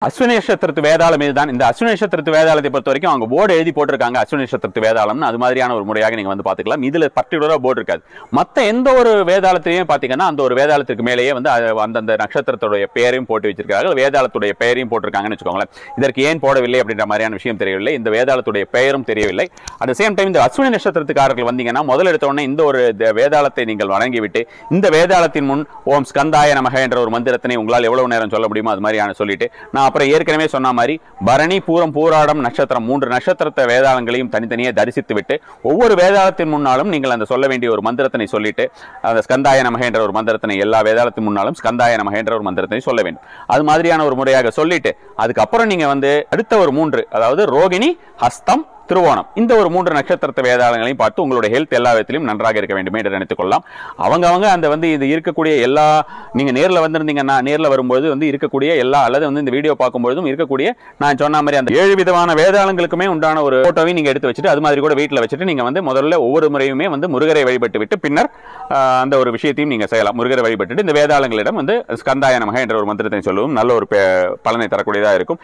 அஸ்வினி நட்சத்திரத்து வேதாளம் இதுதான். இந்த அஸ்வினி நட்சத்திரத்து வேதாளத்தை பொறுத்த வரைக்கும் அவங்க போர்டு எழுதி போட்டிருக்காங்க அஸ்வினி நட்சத்திரத்து வேதாளம்னு. அது மாதிரியான ஒரு முறையாக நீங்க வந்து பாத்துக்கலாம். இதுல பர்டிகுலரா போர்டு இருக்காது. மத்த எந்த ஒரு வேதாளத்திலையும் பாத்தீங்கன்னா அந்த ஒரு வேதாளத்துக்கு மேலேயே வந்து அந்தந்த நட்சத்திரத்துடைய பெயரையும் போட்டு வச்சிருக்காங்க, வேதாளத்துடைய பெயரையும் போட்டிருக்காங்கன்னு வச்சுக்கோங்களேன். இதற்கு ஏன் போடவில்லை அப்படின்ற மாதிரியான விஷயம் தெரியவில்லை. இந்த வேதாளத்துடைய பெயரும் தெரியவில்லை. அட் சேம் டைம் இந்த அஸ்வினி நட்சத்திரத்துக்காரர்கள் வந்தீங்கன்னா முதல் எடுத்த உடனே இந்த ஒரு வேதாளத்தை நீங்கள் வழங்கிவிட்டு இந்த வேதாளத்தின் முன் ஓம் ஸ்கந்தாய நமக என்ற ஒரு மந்திரத்தினை உங்களால் எவ்வளவு நேரம் சொல்ல முடியுமோ அது மாதிரியான சொல்லிட்டு நான் அப்புறம் ஏற்கனவே சொன்ன மாதிரி பரணி பூரம் பூராடம் நட்சத்திரம் 3 நட்சத்திரத்தை வேதாளங்களையும் தனித்தனியே தரிசித்து விட்டு ஒவ்வொரு வேதாளத்தின் முன்னாலும் நீங்கள் அந்த சொல்ல வேண்டிய ஒரு மந்திரத்தினை சொல்லிட்டு அந்த ஸ்கந்தாய நமக என்ற ஒரு மந்திரத்தினை எல்லா வேதாளத்தின் முன்னாலும் ஸ்கந்தாய நமக என்ற ஒரு மந்திரத்தினை சொல்ல வேண்டும். அது மாதிரியான ஒரு முறையாக சொல்லிட்டு அதுக்கப்புறம் நீங்க வந்து அடுத்த ஒரு 3 அதாவது ரோகிணி ஹஸ்தம் திருவோணம் இந்த ஒரு 3 நட்சத்திரத்தை வேதாளங்களையும் பார்த்து உங்களுடைய ஹெல்த் எல்லா விதத்திலும் நன்றாக இருக்க வேண்டும் என்று நினைத்துக் கொள்ளலாம். அவங்க அந்த வந்து இது இருக்கக்கூடிய எல்லா நீங்க நேரில் வந்திருந்தீங்கன்னா நேரில் வரும்போது வந்து இருக்கக்கூடிய எல்லா அல்லது வந்து இந்த வீடியோ பார்க்கும்போதும் இருக்கக்கூடிய நான் சொன்ன மாதிரி அந்த 7 விதமான வேதாளங்களுக்குமே உண்டான ஒரு போட்டோவையும் நீங்க எடுத்து வச்சுட்டு அது மாதிரி கூட வீட்டில் வச்சுட்டு நீங்க வந்து முதல்ல ஒவ்வொரு முறையுமே வந்து முருகரை வழிபட்டு விட்டு பின்னர் அந்த ஒரு விஷயத்தையும் நீங்க செய்யலாம். முருகரை வழிபட்டு இந்த வேதாளங்களிடம் வந்து ஸ்கந்தாய நமக என்ற ஒரு மந்திரத்தை சொல்லவும் நல்ல ஒரு பலனை தரக்கூடியதாக இருக்கும்.